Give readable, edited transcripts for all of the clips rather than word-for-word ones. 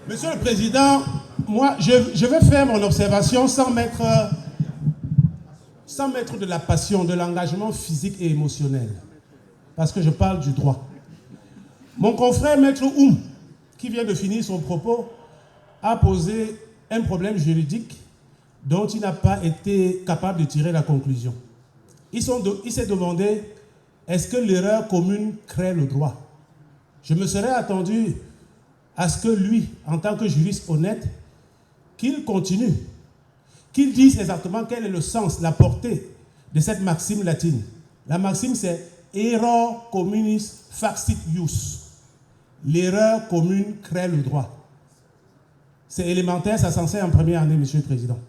Monsieur le Président, moi, je vais faire mon observation sans mettre de la passion, de l'engagement physique et émotionnel. Parce que je parle du droit. Mon confrère Maître Oum, qui vient de finir son propos, a posé un problème juridique dont il n'a pas été capable de tirer la conclusion. Il s'est demandé, est-ce que l'erreur commune crée le droit? Je me serais attendu à ce que lui, en tant que juriste honnête, qu'il continue, qu'il dise exactement quel est le sens, la portée de cette maxime latine. La maxime, c'est « error communis facit ius ». L'erreur commune crée le droit. C'est élémentaire, ça s'enseigne en première année, Monsieur le Président.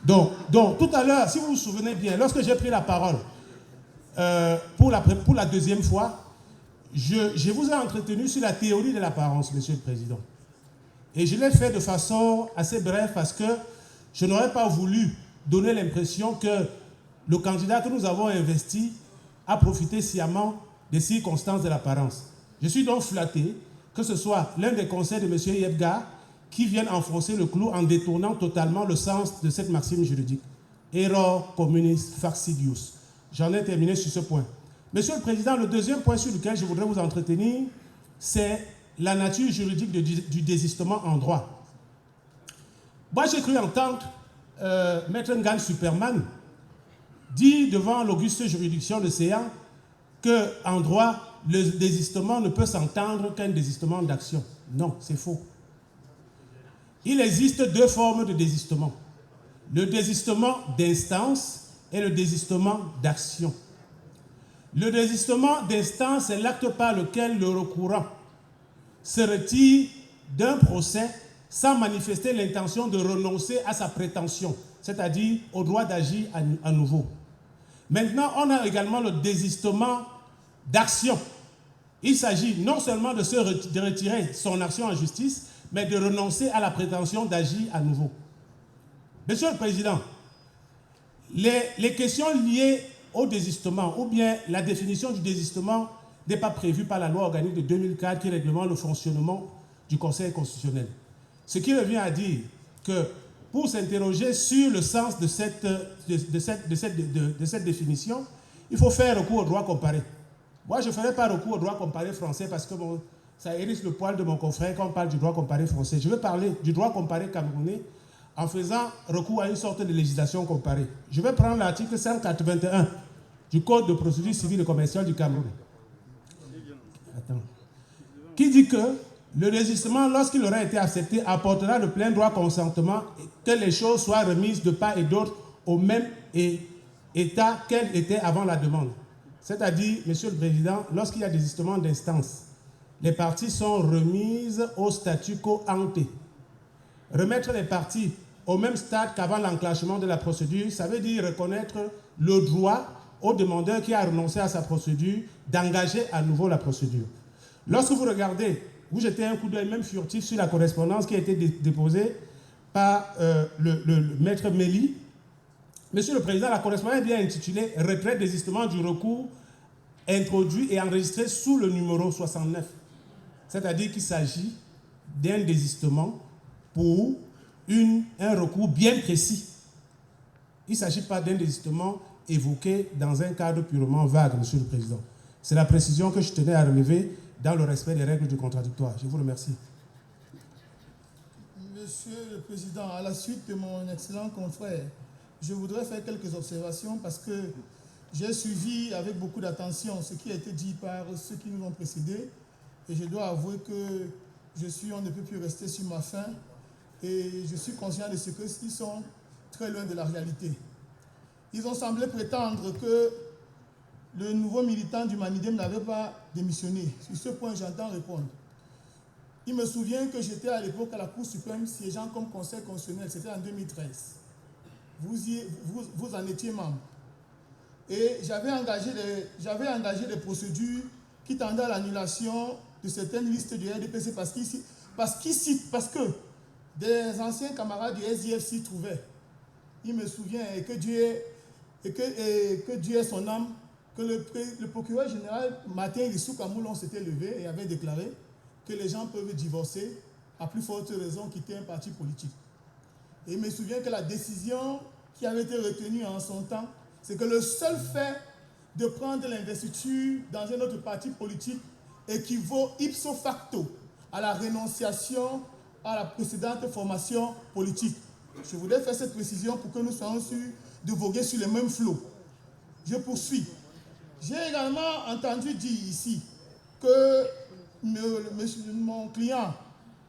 Donc, tout à l'heure, si vous vous souvenez bien, lorsque j'ai pris la parole pour la deuxième fois, je vous ai entretenu sur la théorie de l'apparence, Monsieur le Président. Et je l'ai fait de façon assez brève parce que je n'aurais pas voulu donner l'impression que le candidat que nous avons investi a profité sciemment des circonstances de l'apparence. Je suis donc flatté que ce soit l'un des conseils de M. Yebga qui vienne enfoncer le clou en détournant totalement le sens de cette maxime juridique. Error communis facit ius. J'en ai terminé sur ce point. Monsieur le Président, le deuxième point sur lequel je voudrais vous entretenir, c'est la nature juridique du désistement en droit. Moi, j'ai cru entendre Maître Ngan Superman dire devant l'auguste juridiction de Séan qu'en droit, le désistement ne peut s'entendre qu'un désistement d'action. Non, c'est faux. Il existe deux formes de désistement. Le désistement d'instance et le désistement d'action. Le désistement d'instance est l'acte par lequel le recourant se retire d'un procès sans manifester l'intention de renoncer à sa prétention, c'est-à-dire au droit d'agir à nouveau. Maintenant, on a également le désistement d'action. Il s'agit non seulement de retirer son action en justice, mais de renoncer à la prétention d'agir à nouveau. Monsieur le Président, les questions liées au désistement, ou bien la définition du désistement n'est pas prévue par la loi organique de 2004 qui réglemente le fonctionnement du Conseil constitutionnel. Ce qui revient à dire que pour s'interroger sur le sens de cette définition, il faut faire recours au droit comparé. Moi, je ne ferai pas recours au droit comparé français parce que ça hérisse le poil de mon confrère quand on parle du droit comparé français. Je veux parler du droit comparé camerounais en faisant recours à une sorte de législation comparée. Je vais prendre l'article 181 du Code de procédure civile et commerciale du Cameroun. Qui dit que le désistement, lorsqu'il aura été accepté, apportera le plein droit consentement et que les choses soient remises de part et d'autre au même état qu'elles étaient avant la demande. C'est-à-dire, Monsieur le Président, lorsqu'il y a désistement d'instance, les parties sont remises au statu quo ante. Remettre les parties au même stade qu'avant l'enclenchement de la procédure, ça veut dire reconnaître le droit au demandeur qui a renoncé à sa procédure d'engager à nouveau la procédure. Lorsque vous regardez, vous jetez un coup d'œil même furtif sur la correspondance qui a été déposée par le maître Méli. Monsieur le Président, la correspondance est bien intitulée « Retrait désistement du recours introduit et enregistré sous le numéro 69 ». C'est-à-dire qu'il s'agit d'un désistement pour un recours bien précis. Il ne s'agit pas d'un désistement évoqué dans un cadre purement vague, Monsieur le Président. C'est la précision que je tenais à relever dans le respect des règles du contradictoire. Je vous remercie. Monsieur le Président, à la suite de mon excellent confrère, je voudrais faire quelques observations parce que j'ai suivi avec beaucoup d'attention ce qui a été dit par ceux qui nous ont précédés et je dois avouer que on ne peut plus rester sur ma faim et je suis conscient de ce qu'ils sont très loin de la réalité. Ils ont semblé prétendre que le nouveau militant du Manidem n'avait pas démissionné. Sur ce point, j'entends répondre. Il me souvient que j'étais à l'époque à la Cour suprême siégeant comme conseil constitutionnel, c'était en 2013. Vous en étiez membre. Et j'avais engagé des procédures qui tendaient à l'annulation de certaines listes du RDPC parce que des anciens camarades du SDF s'y trouvaient. Il me souvient, et que Dieu ait son âme, que le procureur général, Martin Issou Kamoulon, s'était levé et avait déclaré que les gens peuvent divorcer à plus forte raison quitter un parti politique. Et il me souvient que la décision qui avait été retenue en son temps, c'est que le seul fait de prendre l'investiture dans un autre parti politique équivaut ipso facto à la rénonciation à la précédente formation politique. Je voudrais faire cette précision pour que nous soyons sûrs de voguer sur les mêmes flots. Je poursuis. J'ai également entendu dire ici que mon client,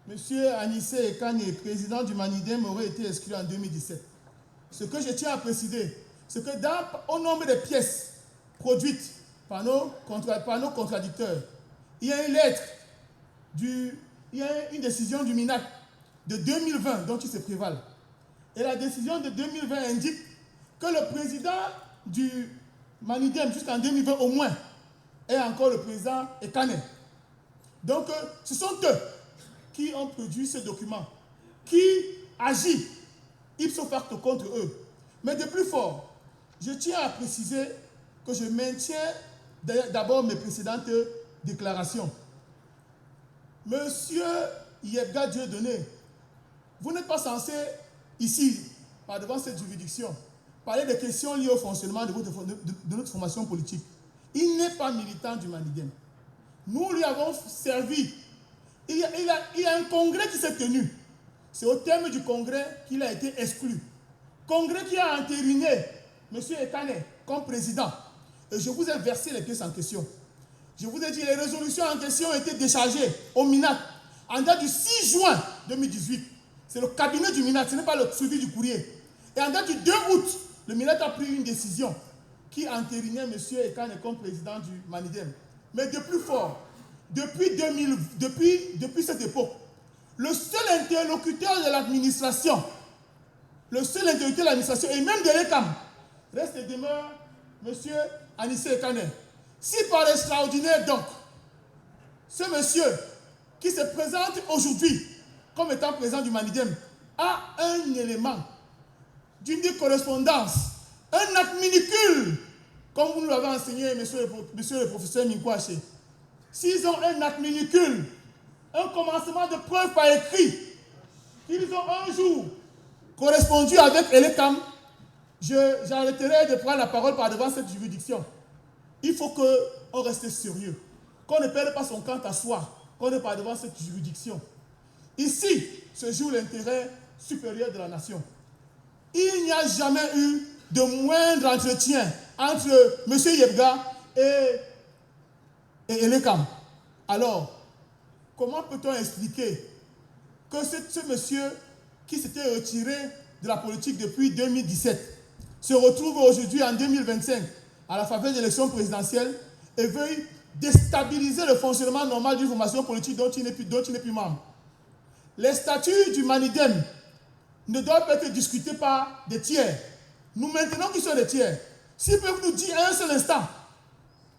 M. Anissé Ekane, président du Manidem, aurait été exclu en 2017. Ce que je tiens à préciser, c'est que au nombre de pièces produites par nos contradicteurs, il y a une lettre, il y a une décision du MINAC de 2020 dont ils se prévalent. Et la décision de 2020 indique que le président du Manidem jusqu'en 2020 au moins est encore le président Ekane. Donc ce sont eux qui ont produit ce document, qui agit ipso facto contre eux. Mais de plus fort, je tiens à préciser que je maintiens d'abord mes précédentes déclarations. Monsieur Yebga Dieudonné, vous n'êtes pas censé, ici, par devant cette juridiction, parler des questions liées au fonctionnement de notre formation politique. Il n'est pas militant du Manidem. Nous lui avons servi. Il y a un congrès qui s'est tenu. C'est au terme du congrès qu'il a été exclu. Congrès qui a entériné M. Ekane comme président. Et je vous ai versé les pièces en question. Je vous ai dit les résolutions en question ont été déchargées au MINAC en date du 6 juin 2018. C'est le cabinet du MINAC, ce n'est pas le suivi du courrier. Et en date du 2 août, le MINAC a pris une décision qui entérinait M. Ekane comme président du Manidem. Mais de plus fort, depuis cette époque, le seul interlocuteur de l'administration, et même de l'ECAM, reste et demeure M. Anissé Ekane. Si par extraordinaire donc, ce monsieur qui se présente aujourd'hui comme étant président du Manidem a un élément d'une correspondance, un acte minuscule, comme vous nous l'avez enseigné, monsieur le professeur Minkwache. S'ils ont un acte minuscule, un commencement de preuve par écrit, ils ont un jour correspondu avec Elekam, j'arrêterai de prendre la parole par devant cette juridiction. Il faut qu'on reste sérieux, qu'on ne perde pas son camp à soi, qu'on est par devant cette juridiction. Ici se joue l'intérêt supérieur de la nation. Il n'y a jamais eu de moindre entretien entre M. Yebga et Elekam. Alors, comment peut-on expliquer que ce monsieur qui s'était retiré de la politique depuis 2017 se retrouve aujourd'hui en 2025 à la faveur de l'élection présidentielle et veuille déstabiliser le fonctionnement normal d'une formation politique dont il n'est plus membre? Les statuts du Manidem ne doivent pas être discutés par des tiers. Nous maintenons qu'ils sont des tiers. S'ils peuvent nous dire à un seul instant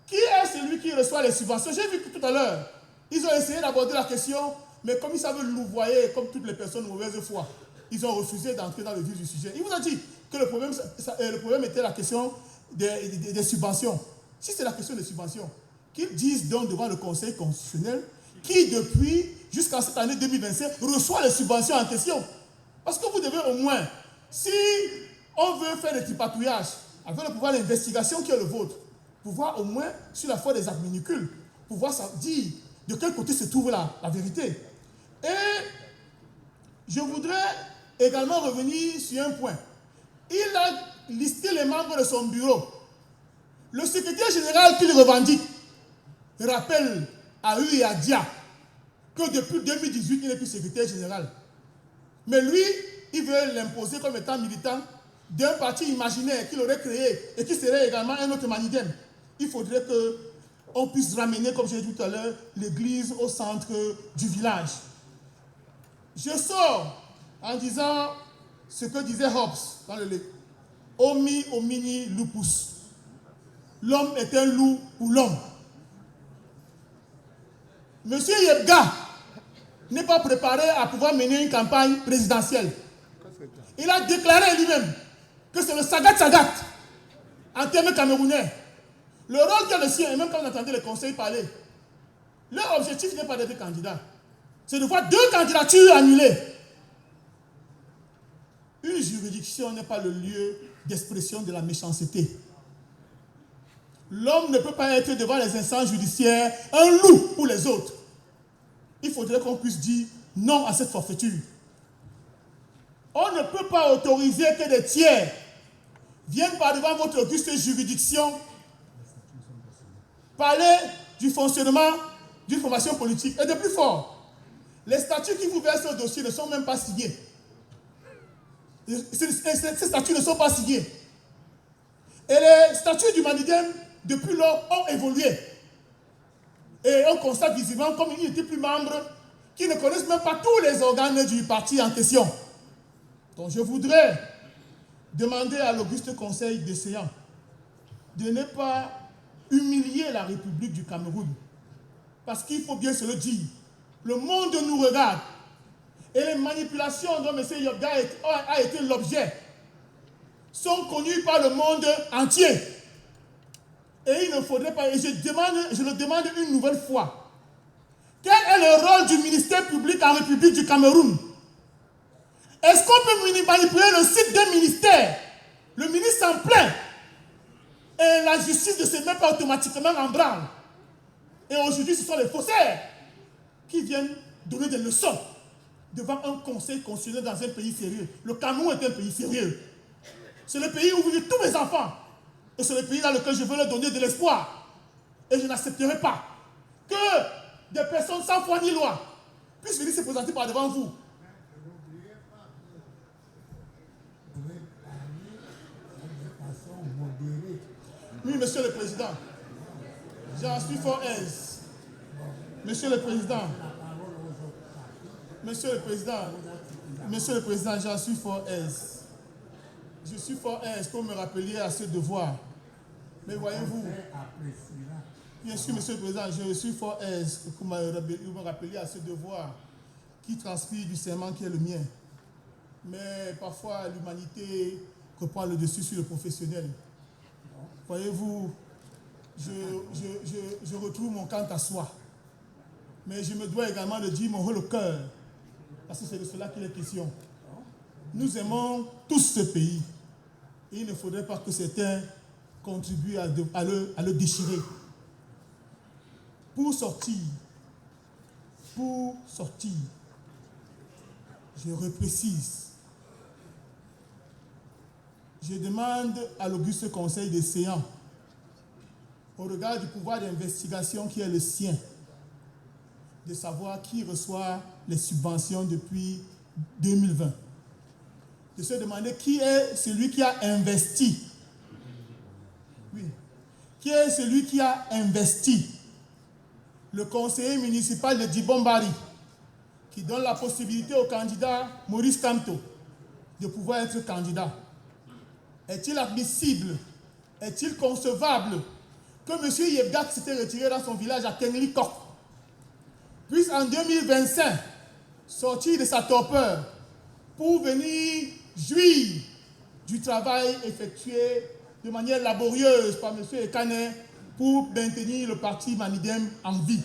qui est celui qui reçoit les subventions. J'ai vu que tout à l'heure, ils ont essayé d'aborder la question, mais comme ils savent louvoyer comme toutes les personnes de mauvaise foi, ils ont refusé d'entrer dans le vif du sujet. Il vous a dit que le problème était la question des subventions. Si c'est la question des subventions, qu'ils disent donc devant le Conseil constitutionnel qui, depuis jusqu'à cette année 2025, reçoit les subventions en question. Parce que vous devez au moins, si on veut faire des tripatouillages avec le pouvoir d'investigation qui est le vôtre, pouvoir au moins, sur la foi des actes minuscules, pouvoir dire de quel côté se trouve la vérité. Et je voudrais également revenir sur un point. Il a listé les membres de son bureau. Le secrétaire général qu'il revendique rappelle à lui et à Dia que depuis 2018, il n'est plus secrétaire général. Mais lui, il veut l'imposer comme étant militant d'un parti imaginaire qu'il aurait créé et qui serait également un autre Manidem. Il faudrait qu'on puisse ramener, comme j'ai dit tout à l'heure, l'église au centre du village. Je sors en disant ce que disait Hobbes dans le livre. Homi homini lupus. L'homme est un loup pour l'homme. Monsieur Yebga n'est pas préparé à pouvoir mener une campagne présidentielle. Il a déclaré lui-même que c'est le Sagat en termes camerounais. Le rôle qui est le sien, et même quand on entendait les conseils parler, leur objectif n'est pas d'être candidat. C'est de voir 2 candidatures annulées. Une juridiction n'est pas le lieu d'expression de la méchanceté. L'homme ne peut pas être devant les instances judiciaires un loup pour les autres. Il faudrait qu'on puisse dire non à cette forfaiture. On ne peut pas autoriser que des tiers viennent par devant votre auguste juridiction parler du fonctionnement d'une formation politique. Et de plus fort, les statuts qui vous versent ce dossier ne sont même pas signés. Ces statuts ne sont pas signés. Et les statuts du Manidem, depuis lors, ont évolué. Et on constate visiblement, comme il n'était plus membre, qu'ils ne connaissent même pas tous les organes du parti en question. Donc je voudrais demander à l'Auguste Conseil des séants de ne pas humilier la République du Cameroun. Parce qu'il faut bien se le dire, le monde nous regarde. Et les manipulations dont M. Yobga a été l'objet sont connues par le monde entier. Et il ne faudrait pas, et je le demande une nouvelle fois, quel est le rôle du ministère public en République du Cameroun? Est-ce qu'on peut manipuler le site d'un ministère? Le ministre s'en plaint. Et la justice ne se met pas automatiquement en branle. Et aujourd'hui, ce sont les faussaires qui viennent donner des leçons devant un conseil constitutionnel dans un pays sérieux. Le Cameroun est un pays sérieux. C'est le pays où vivent tous mes enfants. Et c'est le pays dans lequel je veux leur donner de l'espoir. Et je n'accepterai pas que des personnes sans foi ni loi puissent venir se présenter par devant vous. Oui, Monsieur le Président, j'en suis fort aise. Monsieur le Président, j'en suis fort aise. Je suis fort aise pour me rappeler à ce devoir. Mais voyez-vous, bien sûr, Monsieur le Président, je suis fort aise pour me rappeler à ce devoir qui transpire du serment qui est le mien. Mais parfois, l'humanité reprend le dessus sur le professionnel. Voyez-vous, je retrouve mon quant à soi. Mais je me dois également de dire mon rôle au cœur. Parce que c'est de cela qu'il est question. Nous aimons tous ce pays. Et il ne faudrait pas que certains contribuent à le déchirer. Pour sortir, je reprécise. Je demande à l'Auguste Conseil des séants, au regard du pouvoir d'investigation qui est le sien, de savoir qui reçoit les subventions depuis 2020. De se demander qui est celui qui a investi. Oui. Qui est celui qui a investi le conseiller municipal de Dibombari, qui donne la possibilité au candidat Maurice Kamto de pouvoir être candidat. Est-il admissible, est-il concevable que M. Yebgak s'était retiré dans son village à Kenglikok puisse en 2025 sortir de sa torpeur pour venir jouir du travail effectué de manière laborieuse par M. Ekane pour maintenir le parti Manidem en vie?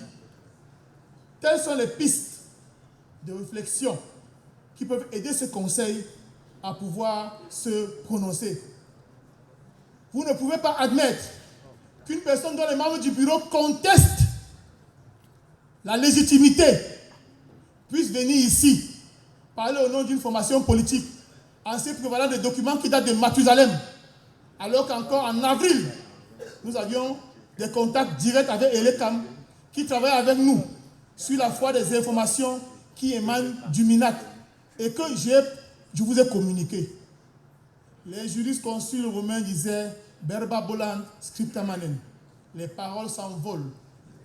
Quelles sont les pistes de réflexion qui peuvent aider ce conseil à pouvoir se prononcer? Vous ne pouvez pas admettre qu'une personne dont les membres du bureau contestent la légitimité puisse venir ici parler au nom d'une formation politique en se prévalant des documents qui datent de Mathusalem, alors qu'encore en avril, nous avions des contacts directs avec Elekam qui travaille avec nous sur la foi des informations qui émanent du MINAC et que je vous ai communiqué. Les juristes consuls romains disaient Berba Bolan scripta manen. Les paroles s'envolent,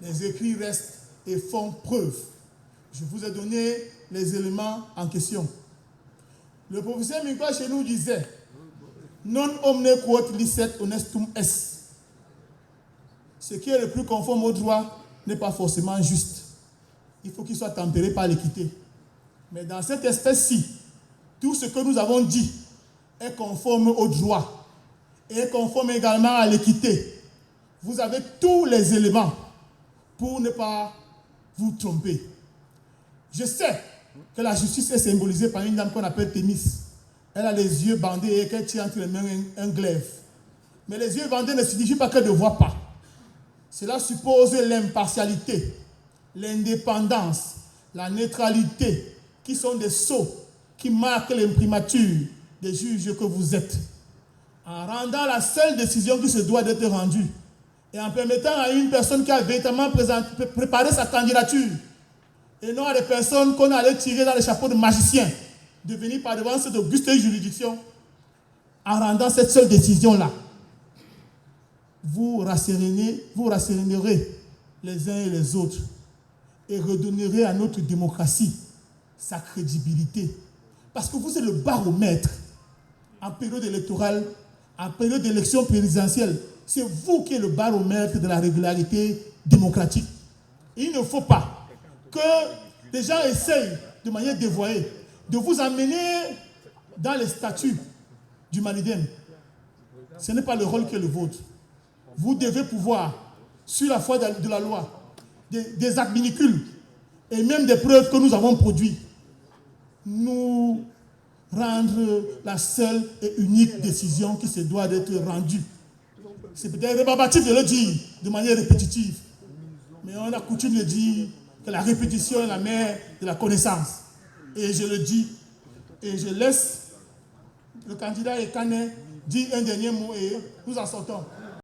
les écrits restent et font preuve. Je vous ai donné les éléments en question. Le professeur Mingwa chez nous disait non omne quod licet honestum est. Ce qui est le plus conforme au droit n'est pas forcément juste. Il faut qu'il soit tempéré par l'équité. Mais dans cette espèce-ci, tout ce que nous avons dit est conforme au droit et est conforme également à l'équité. vous avez tous les éléments pour ne pas vous tromper. Je sais que la justice est symbolisée par une dame qu'on appelle Thémis. Elle a les yeux bandés et qu'elle tient entre les mains un glaive. Mais les yeux bandés ne signifient pas qu'elle ne voit pas. Cela suppose l'impartialité, l'indépendance, la neutralité, qui sont des sceaux qui marquent l'imprimature des juges que vous êtes. En rendant la seule décision qui se doit d'être rendue et en permettant à une personne qui a véritablement préparé sa candidature et non à des personnes qu'on allait tirer dans les chapeaux de magiciens de venir par devant cette auguste juridiction, en rendant cette seule décision-là, vous rassérénerez les uns et les autres et redonnerez à notre démocratie sa crédibilité. Parce que vous êtes le baromètre en période électorale, en période d'élection présidentielle. C'est vous qui êtes le baromètre de la régularité démocratique. Et il ne faut pas que les gens essayent de manière dévoyée de vous amener dans les statuts du Malidem. Ce n'est pas le rôle qui est le vôtre. Vous devez pouvoir, sur la foi de la loi, des actes minicules et même des preuves que nous avons produites, nous rendre la seule et unique décision qui se doit d'être rendue. C'est peut-être rébarbatif de le dire de manière répétitive, mais on a coutume de dire que la répétition est la mère de la connaissance. Et je le dis, et je laisse le candidat Ekane dire un dernier mot et nous en sortons.